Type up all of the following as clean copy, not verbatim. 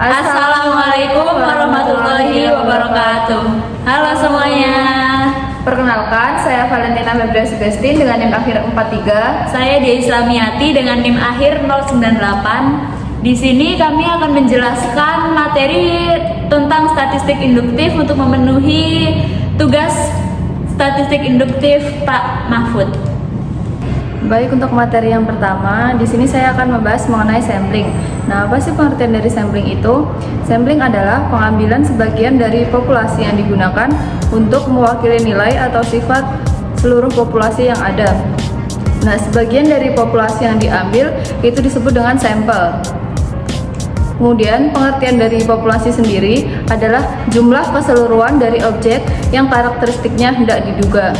Assalamualaikum warahmatullahi wabarakatuh. Halo semuanya. Perkenalkan, saya Valentina Febria Sugesti dengan NIM akhir 43. Saya Dia Islamiati dengan NIM akhir 098. Di sini kami akan menjelaskan materi tentang statistik induktif untuk memenuhi tugas statistik induktif Pak Mahfud. Baik, untuk materi yang pertama, di sini saya akan membahas mengenai sampling. Nah, apa sih pengertian dari sampling itu? Sampling adalah pengambilan sebagian dari populasi yang digunakan untuk mewakili nilai atau sifat seluruh populasi yang ada. Nah, sebagian dari populasi yang diambil itu disebut dengan sampel. Kemudian, pengertian dari populasi sendiri adalah jumlah keseluruhan dari objek yang karakteristiknya hendak diduga.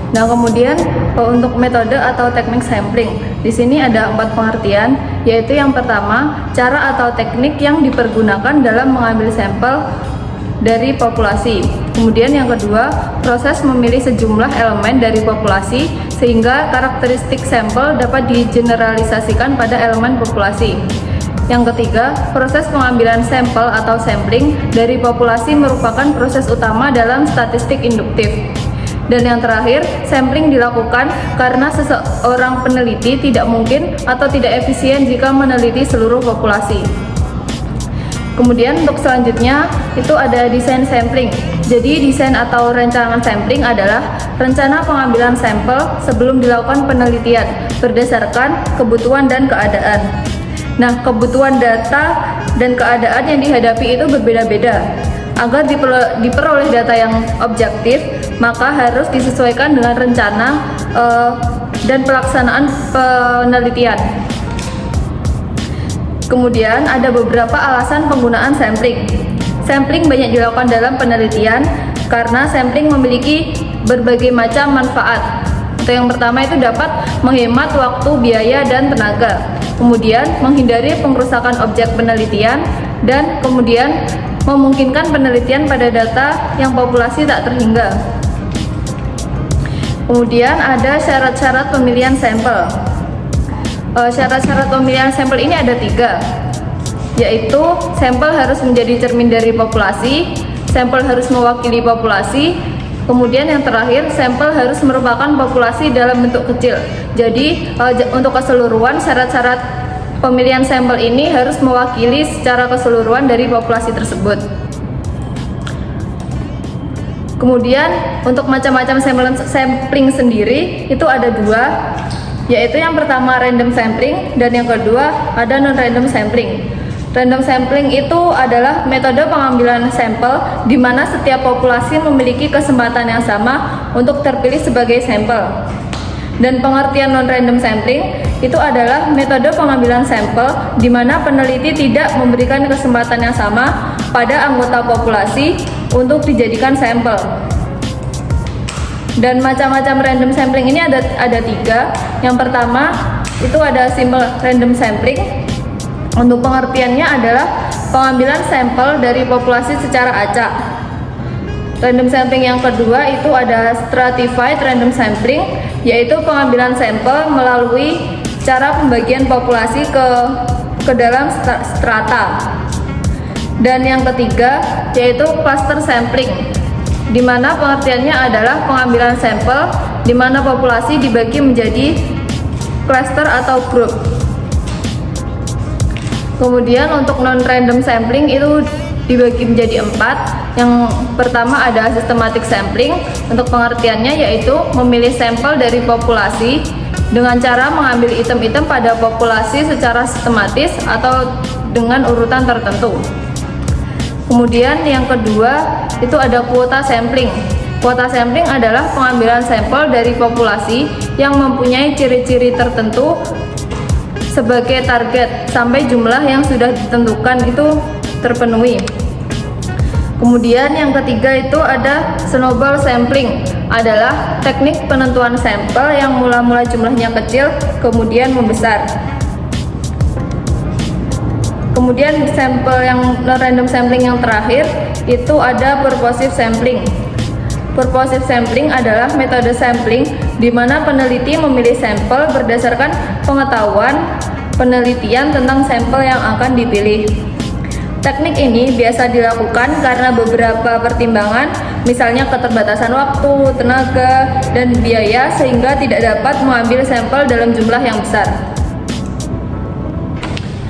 Nah, kemudian untuk metode atau teknik sampling, di sini ada 4 pengertian, yaitu yang pertama, cara atau teknik yang dipergunakan dalam mengambil sampel dari populasi. Kemudian yang kedua, proses memilih sejumlah elemen dari populasi sehingga karakteristik sampel dapat digeneralisasikan pada elemen populasi. Yang ketiga, proses pengambilan sampel atau sampling dari populasi merupakan proses utama dalam statistik induktif. Dan yang terakhir, sampling dilakukan karena seseorang peneliti tidak mungkin atau tidak efisien jika meneliti seluruh populasi. Kemudian untuk selanjutnya itu ada desain sampling. Jadi desain atau rancangan sampling adalah rencana pengambilan sampel sebelum dilakukan penelitian berdasarkan kebutuhan dan keadaan. Nah, kebutuhan data dan keadaan yang dihadapi itu berbeda-beda. Agar diperoleh data yang objektif, maka harus disesuaikan dengan rencana dan pelaksanaan penelitian. Kemudian ada beberapa alasan penggunaan sampling. Sampling banyak dilakukan dalam penelitian karena sampling memiliki berbagai macam manfaat. Untuk yang pertama itu dapat menghemat waktu, biaya, dan tenaga. Kemudian menghindari pengrusakan objek penelitian dan kemudian memungkinkan penelitian pada data yang populasi tak terhingga. Kemudian ada syarat-syarat pemilihan sampel. Syarat-syarat pemilihan sampel ini ada 3, yaitu sampel harus menjadi cermin dari populasi, sampel harus mewakili populasi, kemudian yang terakhir sampel harus merupakan populasi dalam bentuk kecil. Jadi untuk keseluruhan syarat-syarat pemilihan sampel ini harus mewakili secara keseluruhan dari populasi tersebut. Kemudian untuk macam-macam sampling sendiri itu ada 2, yaitu yang pertama random sampling dan yang kedua ada non-random sampling. Random sampling itu adalah metode pengambilan sampel di mana setiap populasi memiliki kesempatan yang sama untuk terpilih sebagai sampel. Dan pengertian non-random sampling itu adalah metode pengambilan sampel di mana peneliti tidak memberikan kesempatan yang sama pada anggota populasi untuk dijadikan sampel. Dan macam-macam random sampling ini ada 3. Yang pertama itu ada simple random sampling. Untuk pengertiannya adalah pengambilan sampel dari populasi secara acak. Random sampling yang kedua itu ada stratified random sampling, yaitu pengambilan sampel melalui cara pembagian populasi ke dalam strata. Dan yang ketiga yaitu cluster sampling, di mana pengertiannya adalah pengambilan sampel di mana populasi dibagi menjadi cluster atau grup. Kemudian untuk non-random sampling itu dibagi menjadi 4. Yang pertama ada systematic sampling. Untuk pengertiannya yaitu memilih sampel dari populasi dengan cara mengambil item-item pada populasi secara sistematis atau dengan urutan tertentu. Kemudian yang kedua itu ada quota sampling. Quota sampling adalah pengambilan sampel dari populasi yang mempunyai ciri-ciri tertentu sebagai target sampai jumlah yang sudah ditentukan itu terpenuhi. Kemudian yang ketiga itu ada snowball sampling, adalah teknik penentuan sampel yang mula-mula jumlahnya kecil kemudian membesar. Kemudian sampel yang random sampling yang terakhir itu ada purposive sampling. Purposive sampling adalah metode sampling di mana peneliti memilih sampel berdasarkan pengetahuan penelitian tentang sampel yang akan dipilih. Teknik ini biasa dilakukan karena beberapa pertimbangan, misalnya keterbatasan waktu, tenaga, dan biaya, sehingga tidak dapat mengambil sampel dalam jumlah yang besar.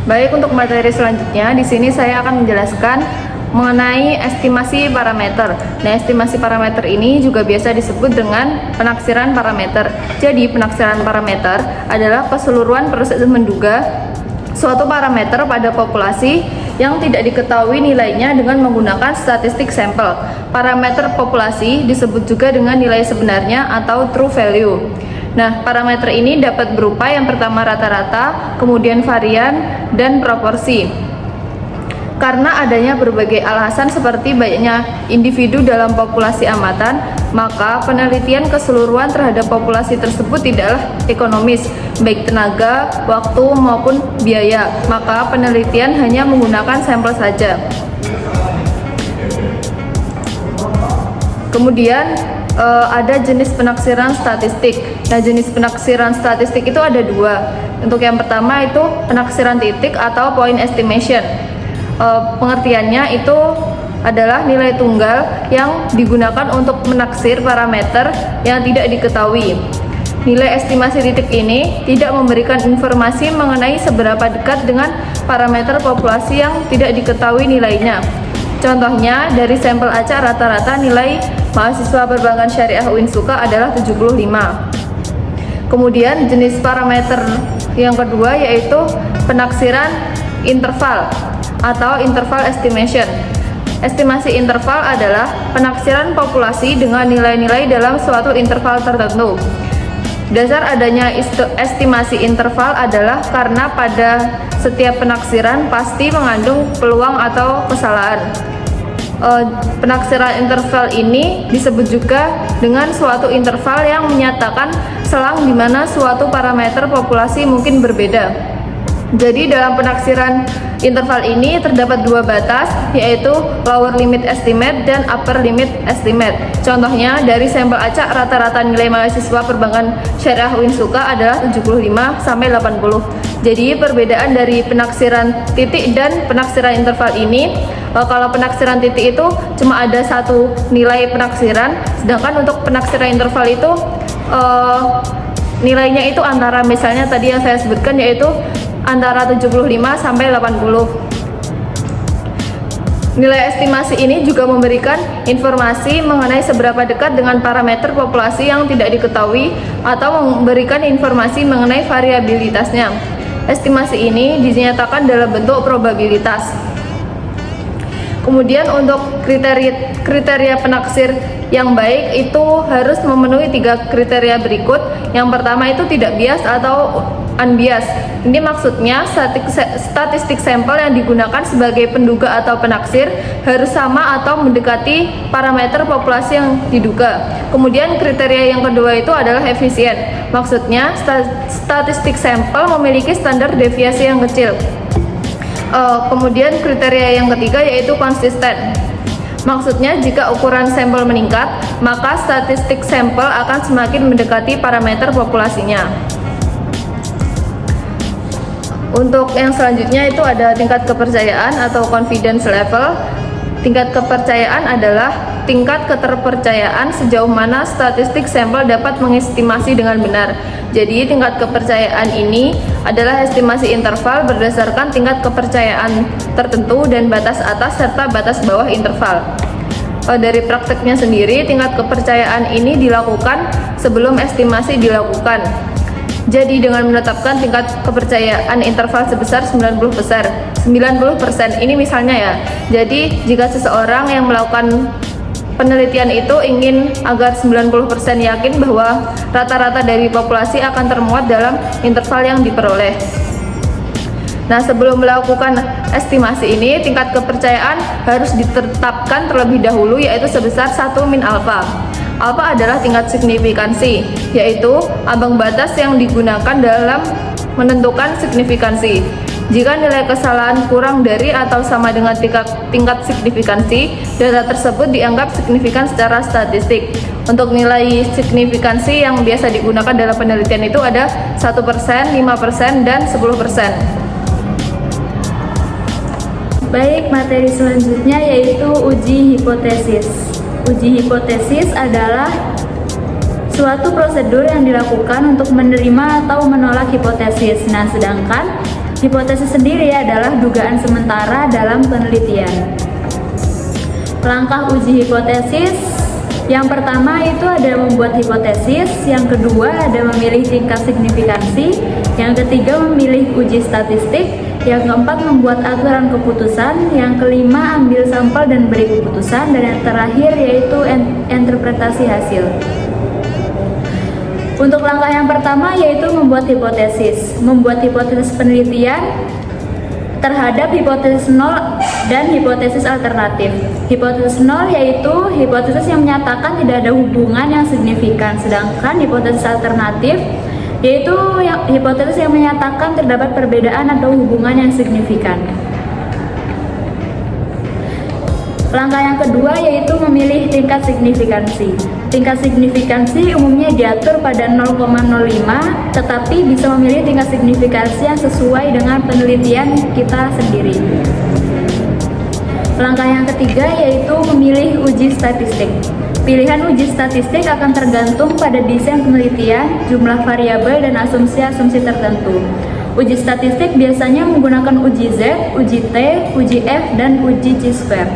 Baik, untuk materi selanjutnya, di sini saya akan menjelaskan mengenai estimasi parameter. Nah, estimasi parameter ini juga biasa disebut dengan penaksiran parameter. Jadi, penaksiran parameter adalah keseluruhan proses menduga suatu parameter pada populasi yang tidak diketahui nilainya dengan menggunakan statistik sampel. Parameter populasi disebut juga dengan nilai sebenarnya atau true value. Nah, parameter ini dapat berupa yang pertama rata-rata, kemudian varian, dan proporsi. Karena adanya berbagai alasan seperti banyaknya individu dalam populasi amatan, maka penelitian keseluruhan terhadap populasi tersebut tidaklah ekonomis, baik tenaga, waktu, maupun biaya. Maka penelitian hanya menggunakan sampel saja. Kemudian ada jenis penaksiran statistik. Nah, jenis penaksiran statistik itu ada dua. Untuk yang pertama itu penaksiran titik atau point estimation. Pengertiannya itu adalah nilai tunggal yang digunakan untuk menaksir parameter yang tidak diketahui. Nilai estimasi titik ini tidak memberikan informasi mengenai seberapa dekat dengan parameter populasi yang tidak diketahui nilainya. Contohnya, dari sampel acak rata-rata nilai mahasiswa perbankan syariah Uinsuka adalah 75. Kemudian jenis parameter yang kedua yaitu penaksiran interval atau interval estimation. Estimasi interval adalah penaksiran populasi dengan nilai-nilai dalam suatu interval tertentu. Dasar adanya estimasi interval adalah karena pada setiap penaksiran pasti mengandung peluang atau kesalahan. Penaksiran interval ini disebut juga dengan suatu interval yang menyatakan selang di mana suatu parameter populasi mungkin berbeda. Jadi dalam penaksiran interval ini terdapat dua batas, yaitu lower limit estimate dan upper limit estimate. Contohnya, dari sampel acak rata-rata nilai mahasiswa perbankan syariah Uinsuka adalah 75 sampai 80. Jadi perbedaan dari penaksiran titik dan penaksiran interval ini, kalau penaksiran titik itu cuma ada satu nilai penaksiran, sedangkan untuk penaksiran interval itu nilainya itu antara, misalnya tadi yang saya sebutkan, yaitu antara 75 sampai 80. Nilai estimasi ini juga memberikan informasi mengenai seberapa dekat dengan parameter populasi yang tidak diketahui atau memberikan informasi mengenai variabilitasnya. Estimasi ini dinyatakan dalam bentuk probabilitas. Kemudian untuk kriteria penaksir yang baik itu harus memenuhi 3 kriteria berikut. Yang pertama itu tidak bias atau unbiased. Ini maksudnya statistik sampel yang digunakan sebagai penduga atau penaksir harus sama atau mendekati parameter populasi yang diduga. Kemudian kriteria yang kedua itu adalah efisien. Maksudnya statistik sampel memiliki standar deviasi yang kecil. Kemudian kriteria yang ketiga yaitu konsisten. Maksudnya jika ukuran sampel meningkat, maka statistik sampel akan semakin mendekati parameter populasinya. Untuk yang selanjutnya itu ada tingkat kepercayaan atau confidence level. Tingkat kepercayaan adalah tingkat keterpercayaan sejauh mana statistik sampel dapat mengestimasi dengan benar. Jadi tingkat kepercayaan ini adalah estimasi interval berdasarkan tingkat kepercayaan tertentu dan batas atas serta batas bawah interval. Dari prakteknya sendiri, tingkat kepercayaan ini dilakukan sebelum estimasi dilakukan. Jadi dengan menetapkan tingkat kepercayaan interval sebesar 90%, ini misalnya ya. Jadi jika seseorang yang melakukan penelitian itu ingin agar 90% yakin bahwa rata-rata dari populasi akan termuat dalam interval yang diperoleh. Nah, sebelum melakukan estimasi ini, tingkat kepercayaan harus ditetapkan terlebih dahulu, yaitu sebesar 1 min alfa. Alfa adalah tingkat signifikansi, yaitu ambang batas yang digunakan dalam menentukan signifikansi. Jika nilai kesalahan kurang dari atau sama dengan tingkat signifikansi, data tersebut dianggap signifikan secara statistik. Untuk nilai signifikansi yang biasa digunakan dalam penelitian itu ada 1%, 5%, dan 10%. Baik, materi selanjutnya yaitu uji hipotesis. Uji hipotesis adalah suatu prosedur yang dilakukan untuk menerima atau menolak hipotesis. Nah, sedangkan hipotesis sendiri adalah dugaan sementara dalam penelitian. Langkah uji hipotesis yang pertama itu ada membuat hipotesis, yang kedua ada memilih tingkat signifikansi, yang ketiga memilih uji statistik, yang keempat membuat aturan keputusan, yang kelima ambil sampel dan beri keputusan, dan yang terakhir yaitu interpretasi hasil. Untuk langkah yang pertama yaitu membuat hipotesis. Membuat hipotesis penelitian terhadap hipotesis nol dan hipotesis alternatif. Hipotesis nol yaitu hipotesis yang menyatakan tidak ada hubungan yang signifikan, sedangkan hipotesis alternatif yaitu hipotesis yang menyatakan terdapat perbedaan atau hubungan yang signifikan. Langkah yang kedua yaitu memilih tingkat signifikansi. Tingkat signifikansi umumnya diatur pada 0,05, tetapi bisa memilih tingkat signifikansi yang sesuai dengan penelitian kita sendiri. Langkah yang ketiga yaitu memilih uji statistik. Pilihan uji statistik akan tergantung pada desain penelitian, jumlah variabel, dan asumsi-asumsi tertentu. Uji statistik biasanya menggunakan uji Z, uji T, uji F, dan uji Chi-square.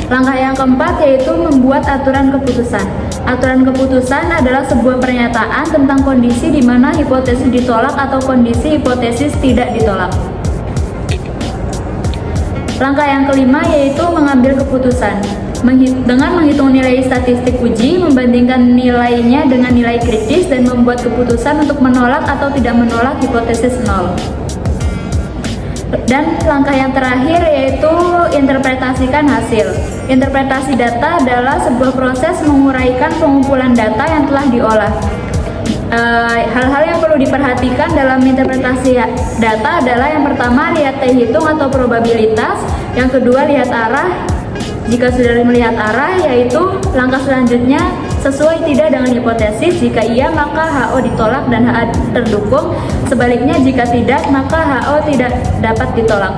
Langkah yang keempat yaitu membuat aturan keputusan. Aturan keputusan adalah sebuah pernyataan tentang kondisi di mana hipotesis ditolak atau kondisi hipotesis tidak ditolak. Langkah yang kelima yaitu mengambil keputusan. Dengan menghitung nilai statistik uji, membandingkan nilainya dengan nilai kritis, dan membuat keputusan untuk menolak atau tidak menolak hipotesis nol. Dan langkah yang terakhir yaitu interpretasikan hasil. Interpretasi data adalah sebuah proses menguraikan pengumpulan data yang telah diolah. Hal-hal yang perlu diperhatikan dalam interpretasi data adalah yang pertama, lihat T hitung atau probabilitas. Yang kedua, lihat arah. Jika sudah melihat arah, yaitu langkah selanjutnya sesuai tidak dengan hipotesis. Jika iya, maka HO ditolak dan HA terdukung. Sebaliknya, jika tidak, maka HO tidak dapat ditolak.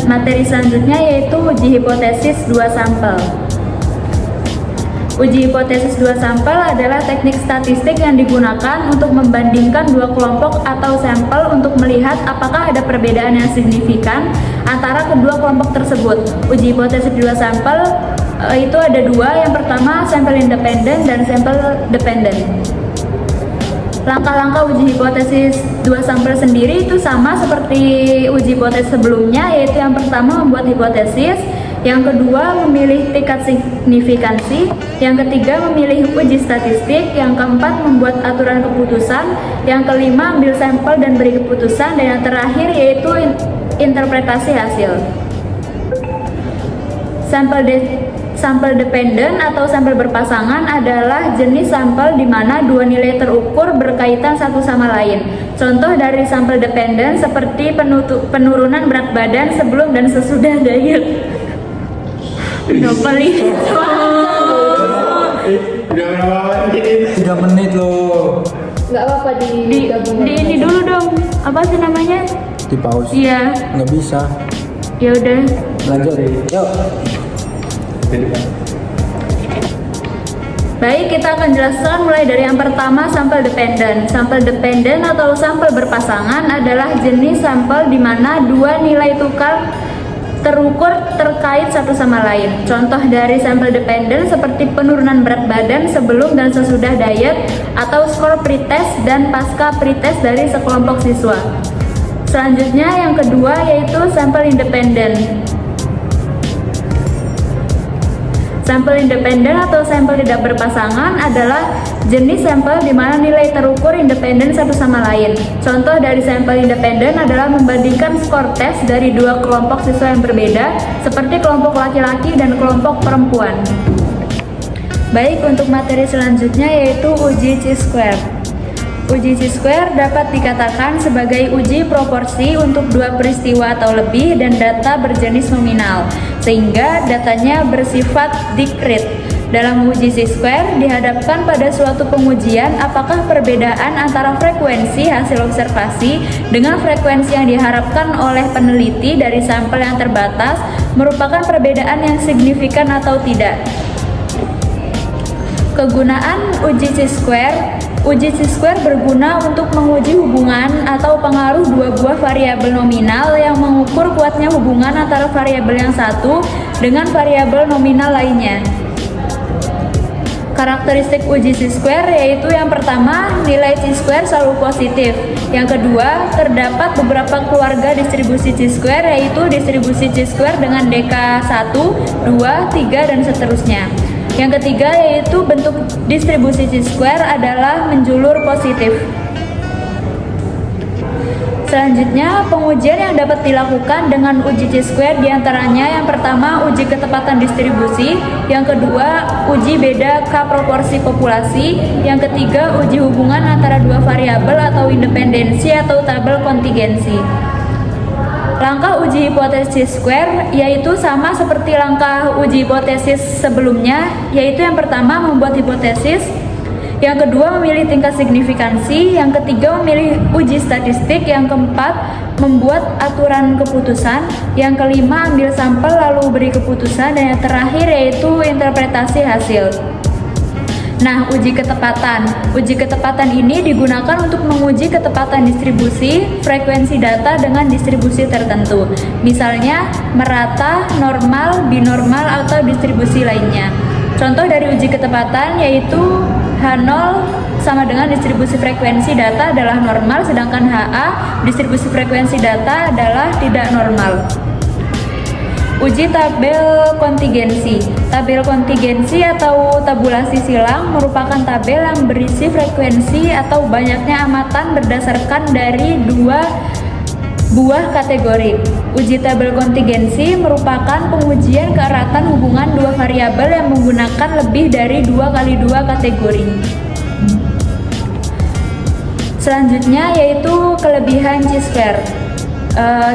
Materi selanjutnya yaitu uji hipotesis 2 sampel. Uji hipotesis 2 sampel adalah teknik statistik yang digunakan untuk membandingkan dua kelompok atau sampel untuk melihat apakah ada perbedaan yang signifikan antara kedua kelompok tersebut. Uji hipotesis 2 sampel itu ada dua, yang pertama sampel independen dan sampel dependen. Langkah-langkah uji hipotesis 2 sampel sendiri itu sama seperti uji hipotesis sebelumnya, yaitu yang pertama membuat hipotesis, yang kedua memilih tingkat signifikansi, yang ketiga memilih uji statistik, yang keempat membuat aturan keputusan, yang kelima ambil sampel dan beri keputusan, dan yang terakhir yaitu interpretasi hasil. Sampel dependen atau sampel berpasangan adalah jenis sampel di mana dua nilai terukur berkaitan satu sama lain. Contoh dari sampel dependen seperti penurunan berat badan sebelum dan sesudah diet. Paling 3 menit loh. Nggak apa-apa di ini dulu dong. Apa sih namanya? Di pause. Iya. Nggak bisa. Ya udah. Lanjut. Yuk. Baik, kita akan jelaskan mulai dari yang pertama, sampel dependen. Sampel dependen atau sampel berpasangan adalah jenis sampel di mana dua nilai tukar terukur terkait satu sama lain. Contoh dari sampel dependen seperti penurunan berat badan sebelum dan sesudah diet atau skor pretest dan pasca pretest dari sekelompok siswa. Selanjutnya yang kedua yaitu sampel independen. Sampel independen atau sampel tidak berpasangan adalah jenis sampel di mana nilai terukur independen satu sama lain. Contoh dari sampel independen adalah membandingkan skor tes dari dua kelompok siswa yang berbeda, seperti kelompok laki-laki dan kelompok perempuan. Baik, untuk materi selanjutnya yaitu uji Chi-square. Uji chi-square dapat dikatakan sebagai uji proporsi untuk dua peristiwa atau lebih dan data berjenis nominal, sehingga datanya bersifat discrete. Dalam uji chi-square dihadapkan pada suatu pengujian apakah perbedaan antara frekuensi hasil observasi dengan frekuensi yang diharapkan oleh peneliti dari sampel yang terbatas merupakan perbedaan yang signifikan atau tidak. Kegunaan uji chi-square. Uji chi-square berguna untuk menguji hubungan atau pengaruh dua buah variabel nominal yang mengukur kuatnya hubungan antara variabel yang satu dengan variabel nominal lainnya. Karakteristik uji chi-square yaitu yang pertama, nilai chi-square selalu positif. Yang kedua, terdapat beberapa keluarga distribusi chi-square yaitu distribusi chi-square dengan deka 1, 2, 3, dan seterusnya. Yang ketiga yaitu bentuk distribusi chi-square adalah menjulur positif. Selanjutnya, pengujian yang dapat dilakukan dengan uji chi-square diantaranya yang pertama, uji ketepatan distribusi, yang kedua, uji beda K proporsi populasi, yang ketiga, uji hubungan antara dua variabel atau independensi atau tabel kontingensi. Langkah uji hipotesis square yaitu sama seperti langkah uji hipotesis sebelumnya, yaitu yang pertama membuat hipotesis, yang kedua memilih tingkat signifikansi, yang ketiga memilih uji statistik, yang keempat membuat aturan keputusan, yang kelima ambil sampel lalu beri keputusan, dan yang terakhir yaitu interpretasi hasil. Nah, uji ketepatan. Uji ketepatan ini digunakan untuk menguji ketepatan distribusi frekuensi data dengan distribusi tertentu. Misalnya, merata, normal, binormal, atau distribusi lainnya. Contoh dari uji ketepatan yaitu H0 sama dengan distribusi frekuensi data adalah normal, sedangkan HA distribusi frekuensi data adalah tidak normal. Uji tabel kontingensi. Tabel kontingensi atau tabulasi silang merupakan tabel yang berisi frekuensi atau banyaknya amatan berdasarkan dari dua buah kategori. Uji tabel kontingensi merupakan pengujian keeratan hubungan dua variabel yang menggunakan lebih dari 2x2 kategori. Selanjutnya yaitu kelebihan chi-square.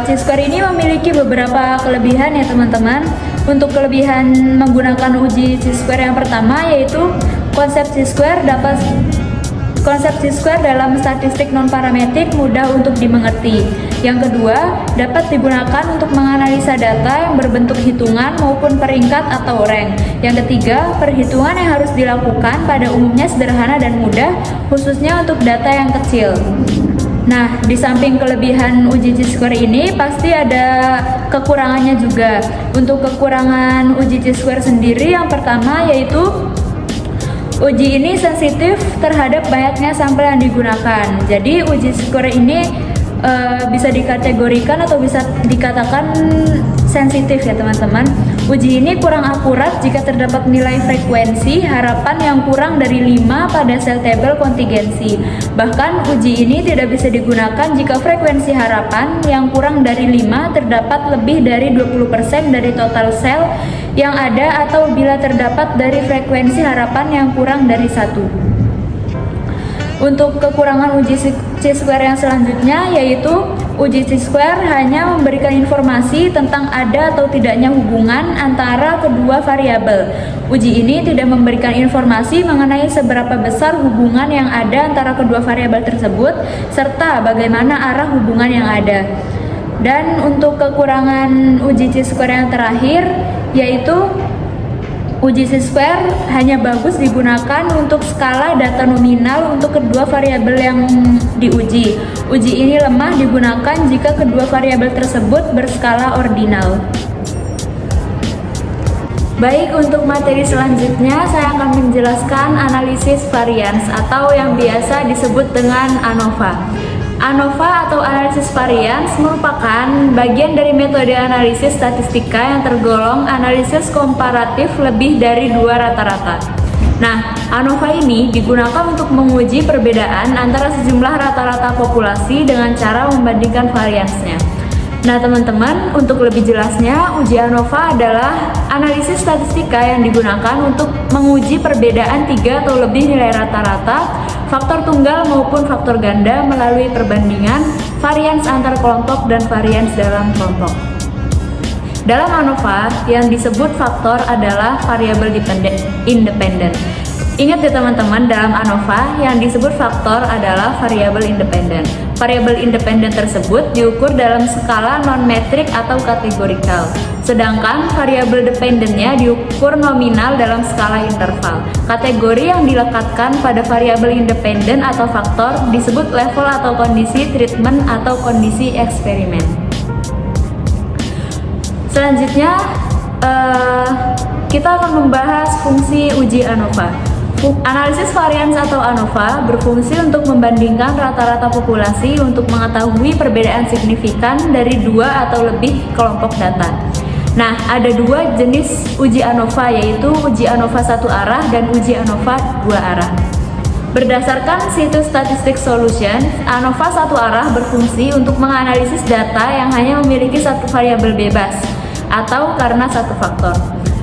Chi-square ini memiliki beberapa kelebihan ya teman-teman. Untuk kelebihan menggunakan uji chi-square yang pertama yaitu konsep chi-square dalam statistik non-parametrik mudah untuk dimengerti. Yang kedua, dapat digunakan untuk menganalisa data yang berbentuk hitungan maupun peringkat atau rank. Yang ketiga, perhitungan yang harus dilakukan pada umumnya sederhana dan mudah, khususnya untuk data yang kecil. Nah, di samping kelebihan uji chi-square ini pasti ada kekurangannya juga. Untuk kekurangan uji chi-square sendiri yang pertama yaitu uji ini sensitif terhadap banyaknya sampel yang digunakan. Jadi uji chi-square ini bisa dikategorikan atau bisa dikatakan sensitif ya teman-teman. Uji ini kurang akurat jika terdapat nilai frekuensi harapan yang kurang dari 5 pada sel tabel kontingensi. Bahkan uji ini tidak bisa digunakan jika frekuensi harapan yang kurang dari 5 terdapat lebih dari 20% dari total sel yang ada atau bila terdapat dari frekuensi harapan yang kurang dari 1. Untuk kekurangan uji chi-square yang selanjutnya yaitu uji chi-square hanya memberikan informasi tentang ada atau tidaknya hubungan antara kedua variabel. Uji ini tidak memberikan informasi mengenai seberapa besar hubungan yang ada antara kedua variabel tersebut serta bagaimana arah hubungan yang ada. Dan untuk kekurangan uji chi-square yang terakhir yaitu uji chi-square hanya bagus digunakan untuk skala data nominal untuk kedua variabel yang diuji. Uji ini lemah digunakan jika kedua variabel tersebut berskala ordinal. Baik, untuk materi selanjutnya saya akan menjelaskan analisis varians atau yang biasa disebut dengan ANOVA. ANOVA atau analisis varians merupakan bagian dari metode analisis statistika yang tergolong analisis komparatif lebih dari dua rata-rata. Nah, ANOVA ini digunakan untuk menguji perbedaan antara sejumlah rata-rata populasi dengan cara membandingkan variansnya. Nah teman-teman, untuk lebih jelasnya, uji ANOVA adalah analisis statistika yang digunakan untuk menguji perbedaan 3 atau lebih nilai rata-rata, faktor tunggal maupun faktor ganda melalui perbandingan varians antar kelompok dan varians dalam kelompok. Dalam ANOVA, yang disebut faktor adalah variabel independen. Ingat ya teman-teman, dalam ANOVA yang disebut faktor adalah variabel independen. Variabel independen tersebut diukur dalam skala non-metrik atau kategorikal. Sedangkan variabel dependennya diukur nominal dalam skala interval. Kategori yang dilekatkan pada variabel independen atau faktor disebut level atau kondisi treatment atau kondisi eksperimen. Selanjutnya, kita akan membahas fungsi uji ANOVA. Analisis varians atau ANOVA berfungsi untuk membandingkan rata-rata populasi untuk mengetahui perbedaan signifikan dari 2 atau lebih kelompok data. Nah, ada 2 jenis uji ANOVA, yaitu uji ANOVA satu arah dan uji ANOVA 2 arah. Berdasarkan situs Statistic Solutions, ANOVA satu arah berfungsi untuk menganalisis data yang hanya memiliki satu variabel bebas atau karena satu faktor.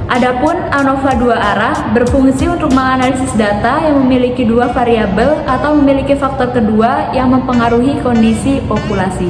Adapun ANOVA 2 arah berfungsi untuk menganalisis data yang memiliki 2 variabel atau memiliki faktor kedua yang mempengaruhi kondisi populasi.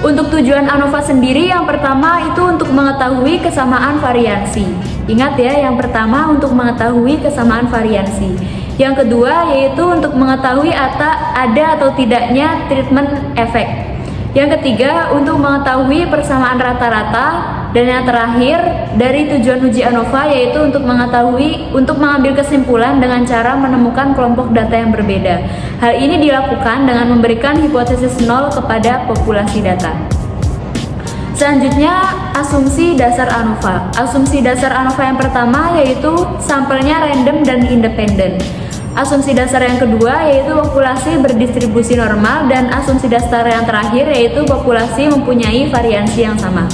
Untuk tujuan ANOVA sendiri, yang pertama itu untuk mengetahui kesamaan variansi. Ingat ya, yang pertama untuk mengetahui kesamaan variansi. Yang kedua yaitu untuk mengetahui ada atau tidaknya treatment efek. Yang ketiga untuk mengetahui persamaan rata-rata. Dan yang terakhir dari tujuan uji ANOVA yaitu untuk mengambil kesimpulan dengan cara menemukan kelompok data yang berbeda. Hal ini dilakukan dengan memberikan hipotesis nol kepada populasi data. Selanjutnya, asumsi dasar ANOVA. Asumsi dasar ANOVA yang pertama yaitu sampelnya random dan independen. Asumsi dasar yang kedua yaitu populasi berdistribusi normal, dan asumsi dasar yang terakhir yaitu populasi mempunyai variansi yang sama.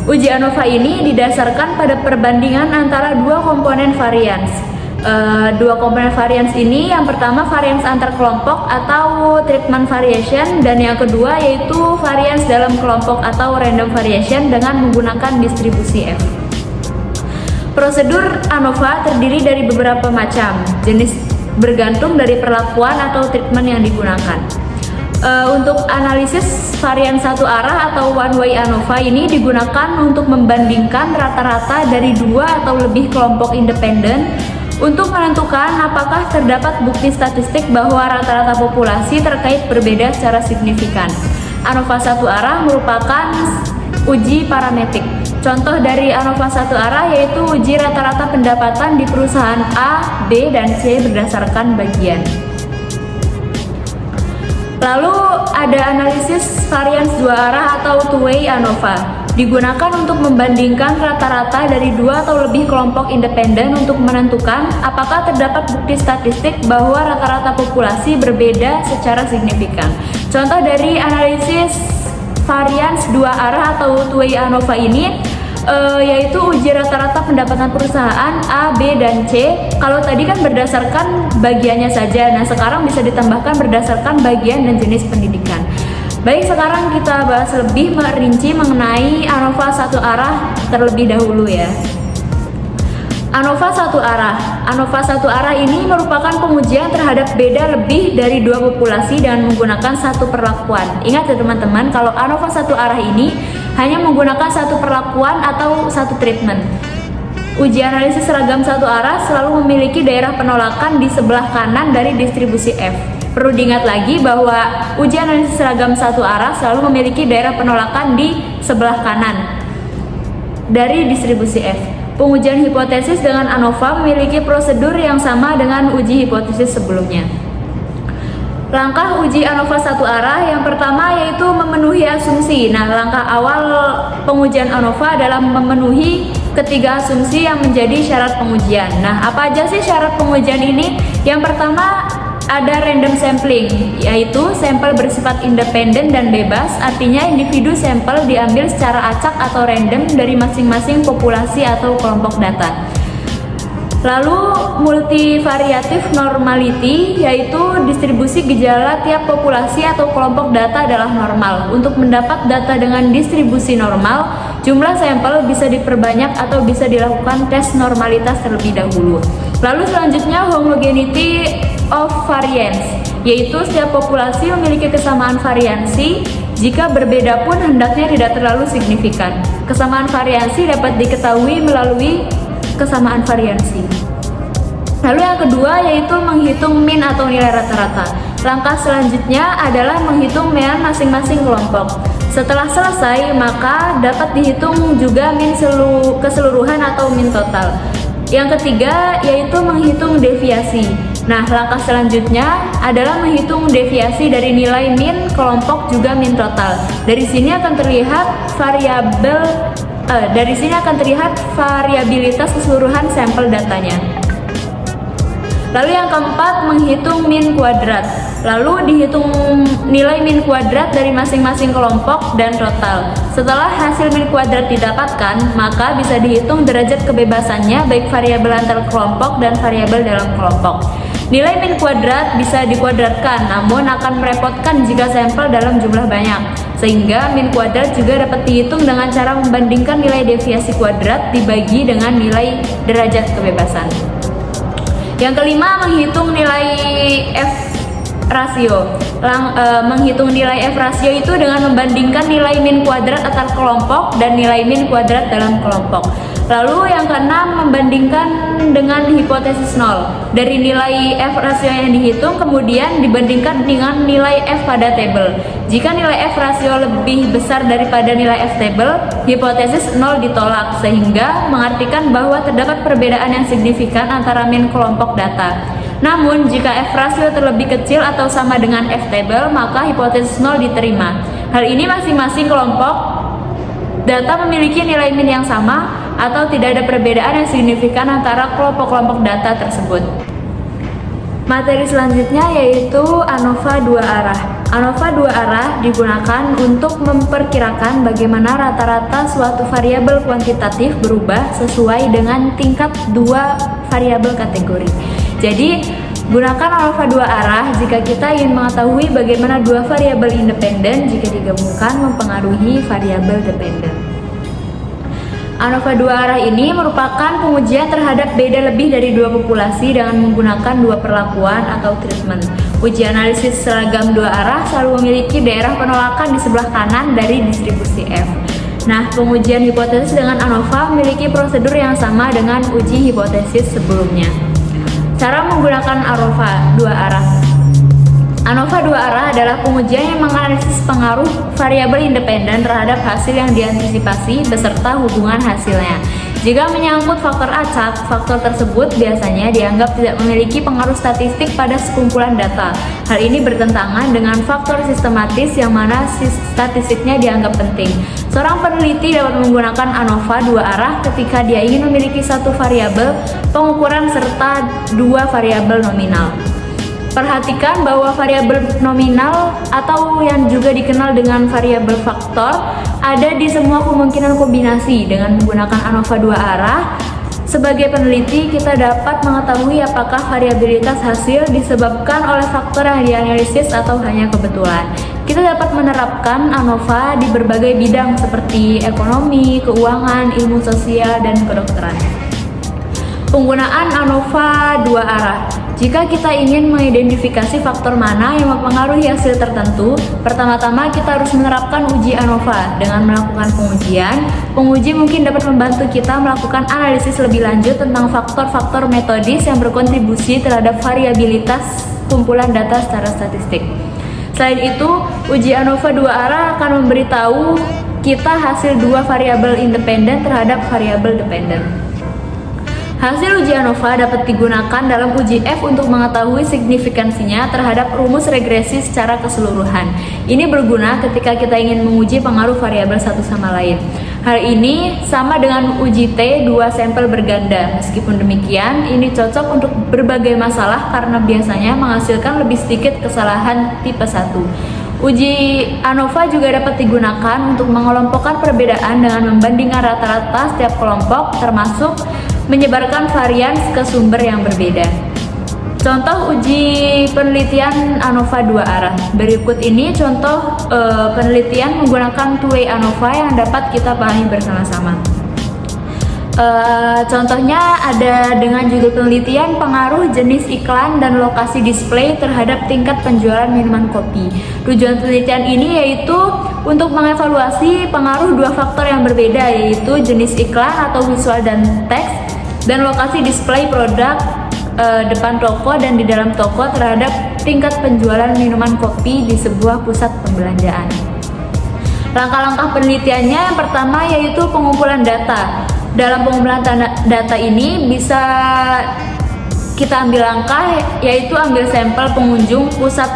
Uji ANOVA ini didasarkan pada perbandingan antara 2 komponen varians. 2 komponen varians ini, yang pertama varians antar kelompok atau treatment variation, dan yang kedua yaitu varians dalam kelompok atau random variation dengan menggunakan distribusi F. Prosedur ANOVA terdiri dari beberapa macam jenis bergantung dari perlakuan atau treatment yang digunakan. Untuk analisis varian satu arah atau one way ANOVA ini digunakan untuk membandingkan rata-rata dari 2 atau lebih kelompok independen untuk menentukan apakah terdapat bukti statistik bahwa rata-rata populasi terkait berbeda secara signifikan. ANOVA satu arah merupakan uji parametrik. Contoh dari ANOVA satu arah yaitu uji rata-rata pendapatan di perusahaan A, B, dan C berdasarkan bagian. Lalu ada analisis varians 2 arah atau two-way ANOVA. Digunakan untuk membandingkan rata-rata dari 2 atau lebih kelompok independen untuk menentukan apakah terdapat bukti statistik bahwa rata-rata populasi berbeda secara signifikan. Contoh dari analisis varians 2 arah atau two-way ANOVA ini yaitu uji rata-rata pendapatan perusahaan A, B, dan C. Kalau tadi kan berdasarkan bagiannya saja, nah sekarang bisa ditambahkan berdasarkan bagian dan jenis pendidikan. Baik, sekarang kita bahas lebih merinci mengenai ANOVA satu arah terlebih dahulu ya. ANOVA satu arah. ANOVA satu arah ini merupakan pengujian terhadap beda lebih dari 2 populasi dengan menggunakan satu perlakuan. Ingat ya teman-teman, kalau ANOVA satu arah ini hanya menggunakan satu perlakuan atau satu treatment. Uji analisis seragam satu arah selalu memiliki daerah penolakan di sebelah kanan dari distribusi F. Perlu diingat lagi bahwa uji analisis seragam satu arah selalu memiliki daerah penolakan di sebelah kanan dari distribusi F. Pengujian hipotesis dengan ANOVA memiliki prosedur yang sama dengan uji hipotesis sebelumnya. Langkah uji ANOVA satu arah yang pertama yaitu memenuhi asumsi. Nah, langkah awal pengujian ANOVA adalah memenuhi ketiga asumsi yang menjadi syarat pengujian. Nah, apa aja sih syarat pengujian ini? Yang pertama ada random sampling, yaitu sampel bersifat independen dan bebas, artinya individu sampel diambil secara acak atau random dari masing-masing populasi atau kelompok data. Lalu multivariatif normality, yaitu distribusi gejala tiap populasi atau kelompok data adalah normal. Untuk mendapat data dengan distribusi normal, jumlah sampel bisa diperbanyak atau bisa dilakukan tes normalitas terlebih dahulu. Lalu selanjutnya homogeneity of variance, yaitu setiap populasi memiliki kesamaan variansi. Jika berbeda pun hendaknya tidak terlalu signifikan. Kesamaan variansi dapat diketahui melalui kesamaan variansi. Lalu yang kedua yaitu menghitung mean atau nilai rata-rata. Langkah selanjutnya adalah menghitung mean masing-masing kelompok. Setelah selesai, maka dapat dihitung juga mean keseluruhan atau mean total. Yang ketiga yaitu menghitung deviasi. Nah, langkah selanjutnya adalah menghitung deviasi dari nilai mean kelompok juga mean total. Dari sini akan terlihat variabilitas keseluruhan sampel datanya. Lalu yang keempat, menghitung mean kuadrat. Lalu dihitung nilai mean kuadrat dari masing-masing kelompok dan total. Setelah hasil mean kuadrat didapatkan, maka bisa dihitung derajat kebebasannya baik variabel antar kelompok dan variabel dalam kelompok. Nilai mean kuadrat bisa dikuadratkan, namun akan merepotkan jika sampel dalam jumlah banyak. Sehingga mean kuadrat juga dapat dihitung dengan cara membandingkan nilai deviasi kuadrat dibagi dengan nilai derajat kebebasan. Yang kelima, menghitung nilai F rasio. Menghitung nilai F rasio itu dengan membandingkan nilai mean kuadrat antar kelompok dan nilai mean kuadrat dalam kelompok. Lalu yang keenam, membandingkan dengan hipotesis nol. Dari nilai F rasio yang dihitung kemudian dibandingkan dengan nilai F pada tabel. Jika nilai F rasio lebih besar daripada nilai F tabel, hipotesis nol ditolak, sehingga mengartikan bahwa terdapat perbedaan yang signifikan antara mean kelompok data. Namun, jika F rasio terlebih kecil atau sama dengan F table, maka hipotesis nol diterima. Hal ini masing-masing kelompok data memiliki nilai mean yang sama atau tidak ada perbedaan yang signifikan antara kelompok-kelompok data tersebut. Materi selanjutnya yaitu ANOVA dua arah. ANOVA dua arah digunakan untuk memperkirakan bagaimana rata-rata suatu variabel kuantitatif berubah sesuai dengan tingkat dua variabel kategori. Jadi, gunakan ANOVA dua arah jika kita ingin mengetahui bagaimana dua variabel independen jika digabungkan mempengaruhi variabel dependen. ANOVA dua arah ini merupakan pengujian terhadap beda lebih dari dua populasi dengan menggunakan dua perlakuan atau treatment. Uji analisis seragam dua arah selalu memiliki daerah penolakan di sebelah kanan dari distribusi F. Nah, pengujian hipotesis dengan ANOVA memiliki prosedur yang sama dengan uji hipotesis sebelumnya. Cara menggunakan ANOVA dua arah. ANOVA dua arah adalah pengujian yang menganalisis pengaruh variabel independen terhadap hasil yang diantisipasi beserta hubungan hasilnya. Jika menyangkut faktor acak, faktor tersebut biasanya dianggap tidak memiliki pengaruh statistik pada sekumpulan data. Hal ini bertentangan dengan faktor sistematis yang mana statistiknya dianggap penting. Seorang peneliti dapat menggunakan ANOVA dua arah ketika dia ingin memiliki satu variabel pengukuran serta dua variabel nominal. Perhatikan bahwa variabel nominal atau yang juga dikenal dengan variabel faktor ada di semua kemungkinan kombinasi. Dengan menggunakan ANOVA dua arah, sebagai peneliti kita dapat mengetahui apakah variabilitas hasil disebabkan oleh faktor yang dianalisis atau hanya kebetulan. Kita dapat menerapkan ANOVA di berbagai bidang seperti ekonomi, keuangan, ilmu sosial, dan kedokteran. Penggunaan ANOVA dua arah. Jika kita ingin mengidentifikasi faktor mana yang mempengaruhi hasil tertentu, pertama-tama kita harus menerapkan uji ANOVA. Dengan melakukan pengujian, penguji mungkin dapat membantu kita melakukan analisis lebih lanjut tentang faktor-faktor metodis yang berkontribusi terhadap variabilitas kumpulan data secara statistik. Selain itu, uji ANOVA dua arah akan memberitahu kita hasil dua variabel independen terhadap variabel dependen. Hasil uji ANOVA dapat digunakan dalam uji F untuk mengetahui signifikansinya terhadap rumus regresi secara keseluruhan. Ini berguna ketika kita ingin menguji pengaruh variabel satu sama lain. Hal ini sama dengan uji T dua sampel berganda. Meskipun demikian, ini cocok untuk berbagai masalah karena biasanya menghasilkan lebih sedikit kesalahan tipe 1. Uji ANOVA juga dapat digunakan untuk mengelompokkan perbedaan dengan membandingkan rata-rata setiap kelompok, termasuk menyebarkan varian ke sumber yang berbeda. Contoh uji penelitian ANOVA dua arah. Berikut ini contoh penelitian menggunakan two-way ANOVA yang dapat kita pahami bersama-sama. Contohnya ada dengan judul penelitian pengaruh jenis iklan dan lokasi display terhadap tingkat penjualan minuman kopi. Tujuan penelitian ini yaitu untuk mengevaluasi pengaruh dua faktor yang berbeda, yaitu jenis iklan atau visual dan teks, dan lokasi display produk depan toko dan di dalam toko terhadap tingkat penjualan minuman kopi di sebuah pusat perbelanjaan. Langkah-langkah penelitiannya yang pertama yaitu pengumpulan data. Dalam pengumpulan data ini bisa kita ambil langkah yaitu ambil sampel pengunjung pusat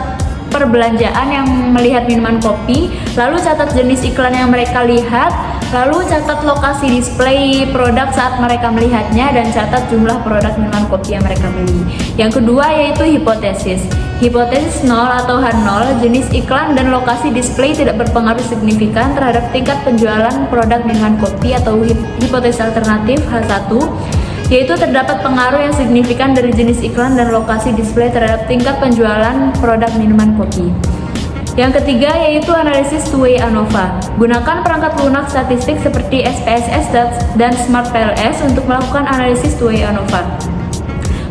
perbelanjaan yang melihat minuman kopi, lalu catat jenis iklan yang mereka lihat, lalu catat lokasi display produk saat mereka melihatnya, dan catat jumlah produk minuman kopi yang mereka beli. Yang kedua yaitu hipotesis. Hipotesis 0 atau H0, jenis iklan dan lokasi display tidak berpengaruh signifikan terhadap tingkat penjualan produk minuman kopi, atau hipotesis alternatif H1, yaitu terdapat pengaruh yang signifikan dari jenis iklan dan lokasi display terhadap tingkat penjualan produk minuman kopi. Yang ketiga yaitu analisis two-way ANOVA. Gunakan perangkat lunak statistik seperti SPSS dan Smart PLS untuk melakukan analisis two-way ANOVA.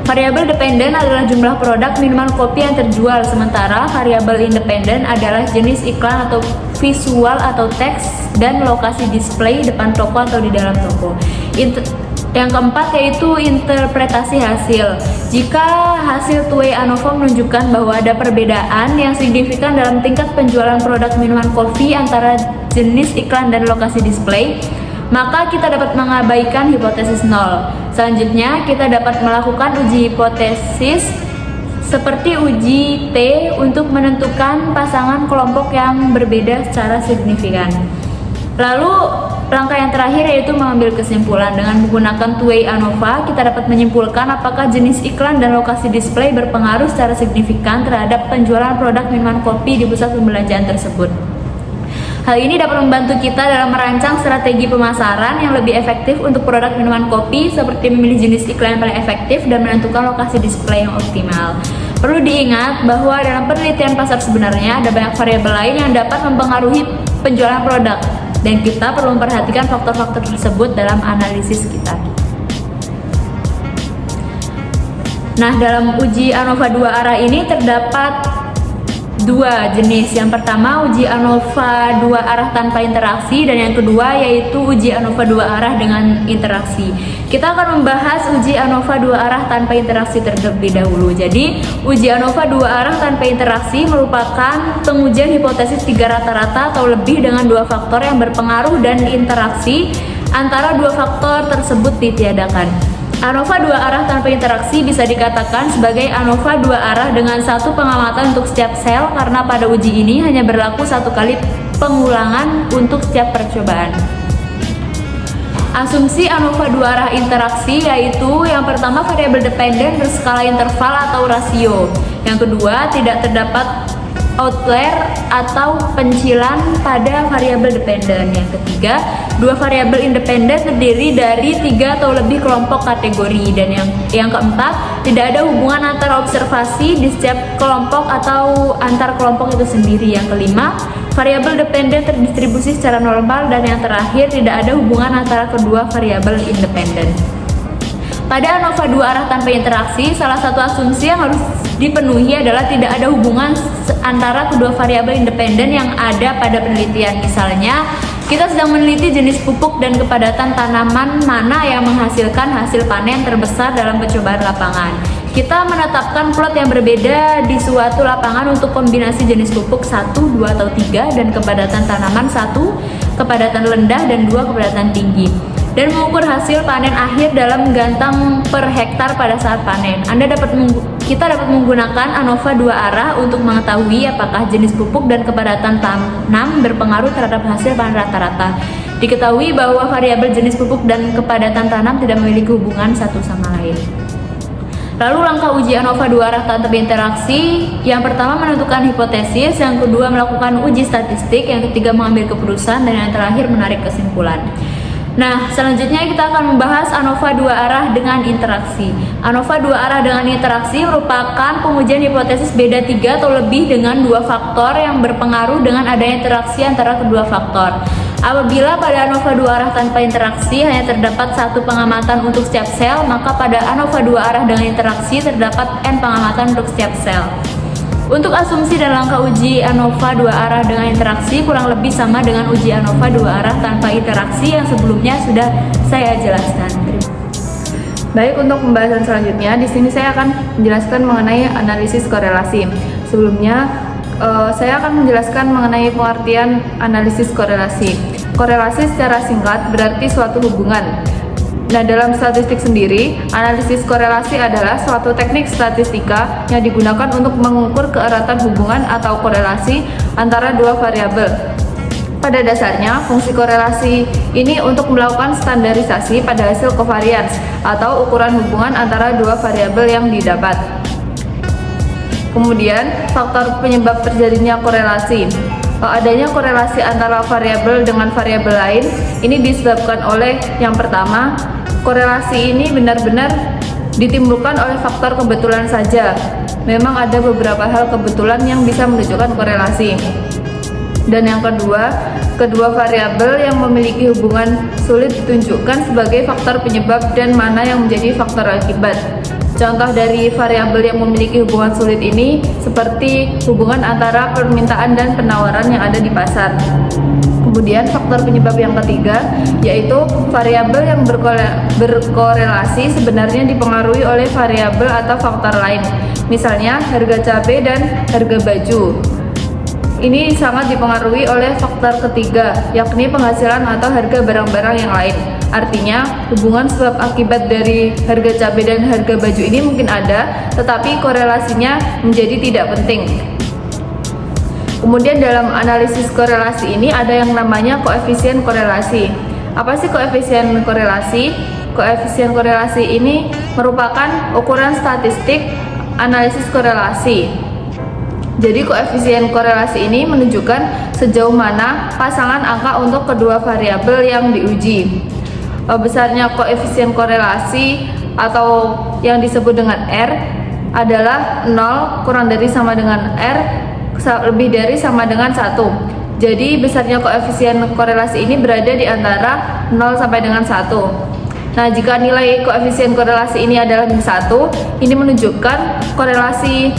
Variabel dependen adalah jumlah produk minuman kopi yang terjual, sementara variabel independen adalah jenis iklan atau visual atau teks dan lokasi display depan toko atau di dalam toko. Yang keempat yaitu interpretasi hasil. Jika hasil two-way ANOVA menunjukkan bahwa ada perbedaan yang signifikan dalam tingkat penjualan produk minuman kopi antara jenis iklan dan lokasi display, maka kita dapat mengabaikan hipotesis 0. Selanjutnya, kita dapat melakukan uji hipotesis seperti uji T untuk menentukan pasangan kelompok yang berbeda secara signifikan. Lalu, langkah yang terakhir yaitu mengambil kesimpulan. Dengan menggunakan two-way ANOVA, kita dapat menyimpulkan apakah jenis iklan dan lokasi display berpengaruh secara signifikan terhadap penjualan produk minuman kopi di pusat perbelanjaan tersebut. Hal ini dapat membantu kita dalam merancang strategi pemasaran yang lebih efektif untuk produk minuman kopi, seperti memilih jenis iklan yang paling efektif dan menentukan lokasi display yang optimal. Perlu diingat bahwa dalam penelitian pasar sebenarnya ada banyak variabel lain yang dapat mempengaruhi penjualan produk, dan kita perlu memperhatikan faktor-faktor tersebut dalam analisis kita. Nah, dalam uji ANOVA dua arah ini terdapat dua jenis. Yang pertama uji ANOVA dua arah tanpa interaksi, dan yang kedua yaitu uji ANOVA dua arah dengan interaksi. Kita akan membahas uji ANOVA dua arah tanpa interaksi terlebih dahulu. Jadi, uji ANOVA dua arah tanpa interaksi merupakan pengujian hipotesis 3 rata-rata atau lebih dengan dua faktor yang berpengaruh dan interaksi antara dua faktor tersebut ditiadakan. ANOVA dua arah tanpa interaksi bisa dikatakan sebagai ANOVA dua arah dengan satu pengamatan untuk setiap sel, karena pada uji ini hanya berlaku satu kali pengulangan untuk setiap percobaan. Asumsi ANOVA dua arah interaksi yaitu yang pertama variabel dependen berskala interval atau rasio. Yang kedua tidak terdapat outlier atau pencilan pada variabel dependen. Yang ketiga, dua variabel independen terdiri dari 3 atau lebih kelompok kategori. Dan yang keempat, tidak ada hubungan antara observasi di setiap kelompok atau antar kelompok itu sendiri. Yang kelima, variabel dependen terdistribusi secara normal. Dan yang terakhir, tidak ada hubungan antara kedua variabel independen. Pada ANOVA dua arah tanpa interaksi, salah satu asumsi yang harus dipenuhi adalah tidak ada hubungan antara kedua variabel independen yang ada pada penelitian. Misalnya, kita sedang meneliti jenis pupuk dan kepadatan tanaman mana yang menghasilkan hasil panen terbesar dalam percobaan lapangan. Kita menetapkan plot yang berbeda di suatu lapangan untuk kombinasi jenis pupuk 1, 2, atau 3 dan kepadatan tanaman 1, kepadatan rendah, dan 2 kepadatan tinggi, dan mengukur hasil panen akhir dalam gantang per hektar pada saat panen. Kita dapat menggunakan ANOVA dua arah untuk mengetahui apakah jenis pupuk dan kepadatan tanam berpengaruh terhadap hasil panen rata-rata. Diketahui bahwa variabel jenis pupuk dan kepadatan tanam tidak memiliki hubungan satu sama lain. Lalu langkah uji ANOVA dua arah tanpa interaksi, yang pertama menentukan hipotesis, yang kedua melakukan uji statistik, yang ketiga mengambil keputusan, dan yang terakhir menarik kesimpulan. Nah, selanjutnya kita akan membahas ANOVA dua arah dengan interaksi. ANOVA dua arah dengan interaksi merupakan pengujian hipotesis beda 3 atau lebih dengan dua faktor yang berpengaruh dengan adanya interaksi antara kedua faktor. Apabila pada ANOVA dua arah tanpa interaksi hanya terdapat satu pengamatan untuk setiap sel, maka pada ANOVA dua arah dengan interaksi terdapat n pengamatan untuk setiap sel. Untuk asumsi dan langkah uji ANOVA dua arah dengan interaksi kurang lebih sama dengan uji ANOVA dua arah tanpa interaksi yang sebelumnya sudah saya jelaskan. Baik, untuk pembahasan selanjutnya, di sini saya akan menjelaskan mengenai analisis korelasi. Sebelumnya, saya akan menjelaskan mengenai pengertian analisis korelasi. Korelasi secara singkat berarti suatu hubungan. Nah, dalam statistik sendiri, analisis korelasi adalah suatu teknik statistika yang digunakan untuk mengukur keeratan hubungan atau korelasi antara dua variabel. Pada dasarnya, fungsi korelasi ini untuk melakukan standarisasi pada hasil covariance atau ukuran hubungan antara dua variabel yang didapat. Kemudian, faktor penyebab terjadinya korelasi. Adanya korelasi antara variabel dengan variabel lain ini disebabkan oleh yang pertama, korelasi ini benar-benar ditimbulkan oleh faktor kebetulan saja. Memang ada beberapa hal kebetulan yang bisa menunjukkan korelasi. Dan yang kedua, kedua variabel yang memiliki hubungan sulit ditunjukkan sebagai faktor penyebab dan mana yang menjadi faktor akibat. Contoh dari variabel yang memiliki hubungan sulit ini seperti hubungan antara permintaan dan penawaran yang ada di pasar. Kemudian faktor penyebab yang ketiga yaitu variabel yang berkorelasi sebenarnya dipengaruhi oleh variabel atau faktor lain. Misalnya harga cabai dan harga baju. Ini sangat dipengaruhi oleh faktor ketiga, yakni penghasilan atau harga barang-barang yang lain. Artinya, hubungan sebab akibat dari harga cabai dan harga baju ini mungkin ada, tetapi korelasinya menjadi tidak penting. Kemudian dalam analisis korelasi ini ada yang namanya koefisien korelasi. Apa sih koefisien korelasi? Koefisien korelasi ini merupakan ukuran statistik analisis korelasi. Jadi koefisien korelasi ini menunjukkan sejauh mana pasangan angka untuk kedua variabel yang diuji. Besarnya koefisien korelasi atau yang disebut dengan R adalah 0 kurang dari sama dengan R lebih dari sama dengan 1. Jadi besarnya koefisien korelasi ini berada di antara 0 sampai dengan 1. Nah, jika nilai koefisien korelasi ini adalah min 1, ini menunjukkan korelasi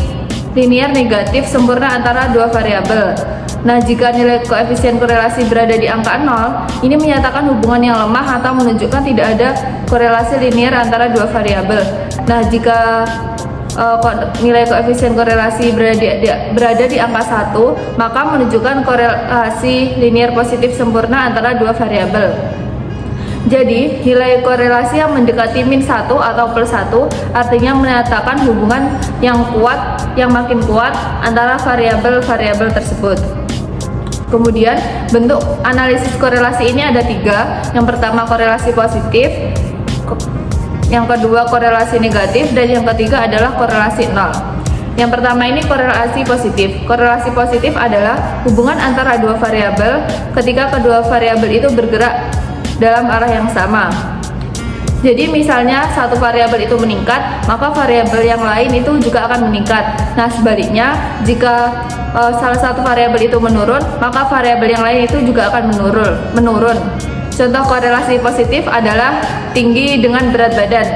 linear negatif sempurna antara dua variabel. Nah, jika nilai koefisien korelasi berada di angka 0, ini menyatakan hubungan yang lemah atau menunjukkan tidak ada korelasi linear antara dua variabel. Nah, jika nilai koefisien korelasi berada di angka 1, maka menunjukkan korelasi linear positif sempurna antara dua variabel. Jadi, nilai korelasi yang mendekati min 1 atau plus 1 artinya menyatakan hubungan yang makin kuat antara variabel-variabel tersebut. Kemudian, bentuk analisis korelasi ini ada 3. Yang pertama korelasi positif, yang kedua korelasi negatif, dan yang ketiga adalah korelasi nol. Yang pertama ini korelasi positif. Korelasi positif adalah hubungan antara dua variabel ketika kedua variabel itu bergerak dalam arah yang sama. Jadi misalnya satu variabel itu meningkat, maka variabel yang lain itu juga akan meningkat. Nah, sebaliknya jika salah satu variabel itu menurun, maka variabel yang lain itu juga akan menurun. Contoh korelasi positif adalah tinggi dengan berat badan,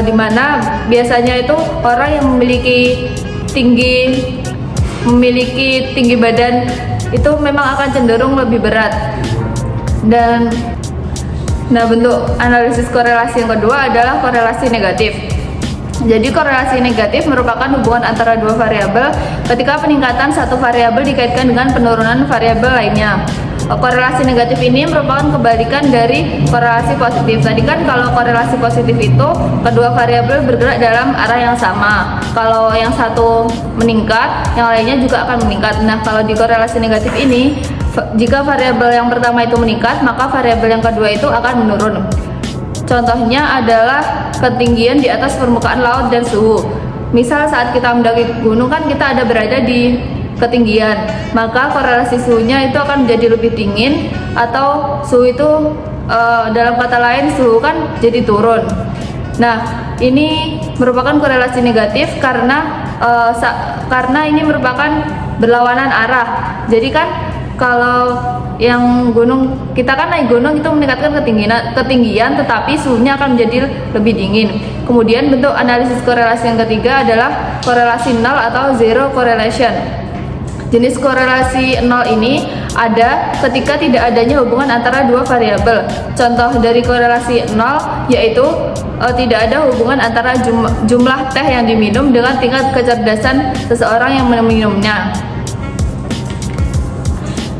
di mana biasanya itu orang yang memiliki tinggi badan itu memang akan cenderung lebih berat. Nah, bentuk analisis korelasi yang kedua adalah korelasi negatif. Jadi korelasi negatif merupakan hubungan antara dua variabel ketika peningkatan satu variabel dikaitkan dengan penurunan variabel lainnya. Korelasi negatif ini merupakan kebalikan dari korelasi positif. Tadi kan kalau korelasi positif itu kedua variabel bergerak dalam arah yang sama. Kalau yang satu meningkat, yang lainnya juga akan meningkat. Nah, kalau di korelasi negatif ini, jika variabel yang pertama itu meningkat, maka variabel yang kedua itu akan menurun. Contohnya adalah ketinggian di atas permukaan laut dan suhu. Misal saat kita mendaki gunung kan kita ada berada di ketinggian, maka korelasi suhunya itu akan menjadi lebih dingin atau suhu itu dalam kata lain suhu kan jadi turun. Nah, ini merupakan korelasi negatif karena ini merupakan berlawanan arah. Jadi kan kalau yang gunung, kita kan naik gunung itu meningkatkan ketinggian, tetapi suhunya akan menjadi lebih dingin. Kemudian bentuk analisis korelasi yang ketiga adalah korelasi nol atau zero correlation. Jenis korelasi nol ini ada ketika tidak adanya hubungan antara dua variabel. Contoh dari korelasi nol yaitu tidak ada hubungan antara jumlah teh yang diminum dengan tingkat kecerdasan seseorang yang meminumnya.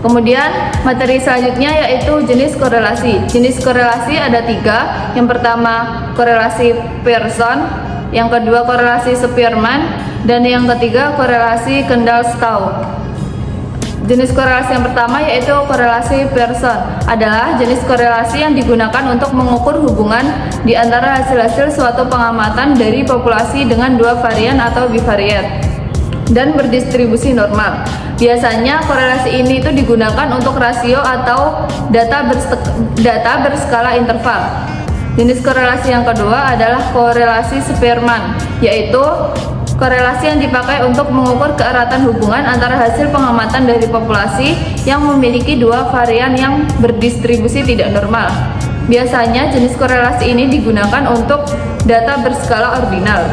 Kemudian materi selanjutnya yaitu jenis korelasi. Jenis korelasi ada 3. Yang pertama korelasi Pearson, yang kedua korelasi Spearman, dan yang ketiga korelasi Kendall-Stau. Jenis korelasi yang pertama yaitu korelasi Pearson, adalah jenis korelasi yang digunakan untuk mengukur hubungan di antara hasil-hasil suatu pengamatan dari populasi dengan dua varian atau bivariat dan berdistribusi normal. Biasanya korelasi ini itu digunakan untuk rasio atau data berskala interval. Jenis korelasi yang kedua adalah korelasi Spearman, yaitu korelasi yang dipakai untuk mengukur keeratan hubungan antara hasil pengamatan dari populasi yang memiliki dua varian yang berdistribusi tidak normal. Biasanya jenis korelasi ini digunakan untuk data berskala ordinal.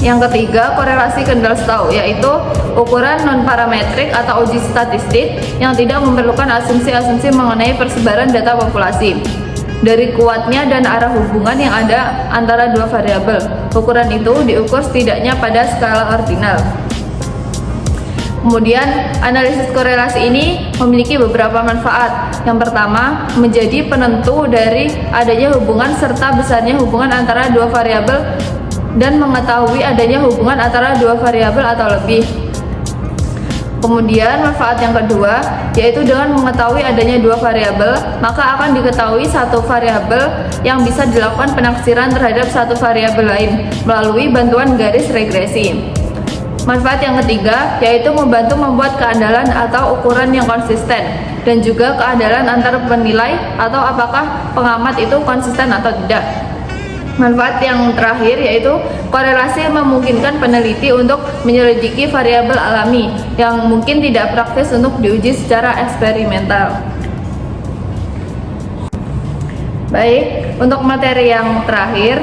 Yang ketiga, korelasi Kendall-Stau, yaitu ukuran non-parametrik atau uji statistik yang tidak memerlukan asumsi-asumsi mengenai persebaran data populasi. Dari kuatnya dan arah hubungan yang ada antara dua variabel, ukuran itu diukur setidaknya pada skala ordinal. Kemudian, analisis korelasi ini memiliki beberapa manfaat. Yang pertama, menjadi penentu dari adanya hubungan serta besarnya hubungan antara dua variabel dan mengetahui adanya hubungan antara dua variabel atau lebih. Kemudian manfaat yang kedua yaitu dengan mengetahui adanya dua variabel, maka akan diketahui satu variabel yang bisa dilakukan penaksiran terhadap satu variabel lain melalui bantuan garis regresi. Manfaat yang ketiga yaitu membantu membuat keandalan atau ukuran yang konsisten dan juga keandalan antar penilai atau apakah pengamat itu konsisten atau tidak. Manfaat yang terakhir yaitu korelasi memungkinkan peneliti untuk menyelidiki variabel alami yang mungkin tidak praktis untuk diuji secara eksperimental. Baik, untuk materi yang terakhir,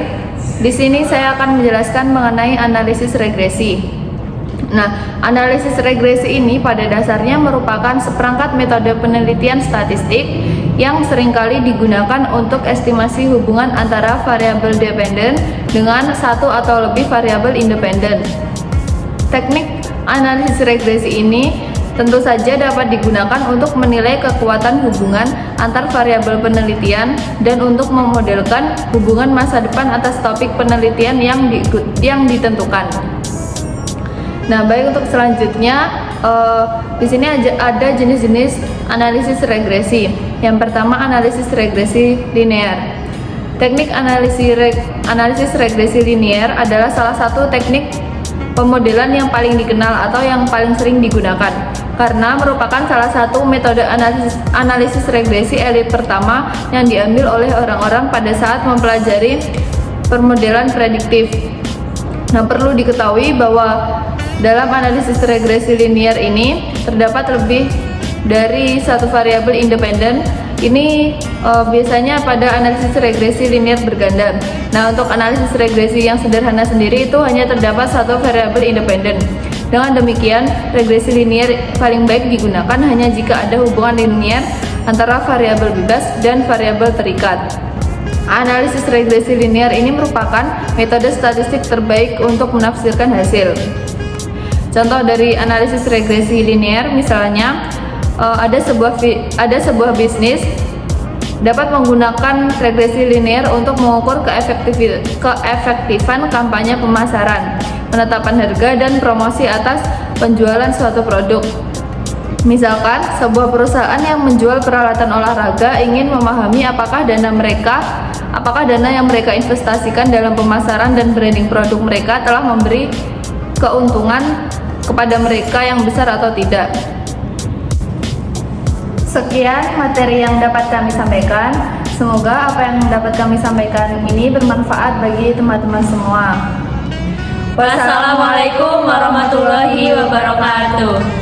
di sini saya akan menjelaskan mengenai analisis regresi. Nah, analisis regresi ini pada dasarnya merupakan seperangkat metode penelitian statistik yang seringkali digunakan untuk estimasi hubungan antara variabel dependen dengan satu atau lebih variabel independen. Teknik analisis regresi ini tentu saja dapat digunakan untuk menilai kekuatan hubungan antar variabel penelitian dan untuk memodelkan hubungan masa depan atas topik penelitian yang ditentukan. Nah, baik, untuk selanjutnya di sini ada jenis-jenis analisis regresi. Yang pertama, analisis regresi linear. Teknik analisis regresi linear adalah salah satu teknik pemodelan yang paling dikenal atau yang paling sering digunakan karena merupakan salah satu metode analisis regresi elit pertama yang diambil oleh orang-orang pada saat mempelajari permodelan prediktif. Nah, perlu diketahui bahwa dalam analisis regresi linear ini terdapat lebih dari satu variabel independen. Ini biasanya pada analisis regresi linear berganda. Nah, untuk analisis regresi yang sederhana sendiri itu hanya terdapat satu variabel independen. Dengan demikian, regresi linear paling baik digunakan hanya jika ada hubungan linear antara variabel bebas dan variabel terikat. Analisis regresi linear ini merupakan metode statistik terbaik untuk menafsirkan hasil. Contoh dari analisis regresi linear misalnya ada sebuah bisnis dapat menggunakan regresi linear untuk mengukur keefektifan kampanye pemasaran, penetapan harga dan promosi atas penjualan suatu produk. Misalkan sebuah perusahaan yang menjual peralatan olahraga ingin memahami apakah dana yang mereka investasikan dalam pemasaran dan branding produk mereka telah memberi keuntungan kepada mereka yang besar atau tidak. Sekian materi yang dapat kami sampaikan. Semoga apa yang dapat kami sampaikan ini bermanfaat bagi teman-teman semua. Wassalamualaikum warahmatullahi wabarakatuh.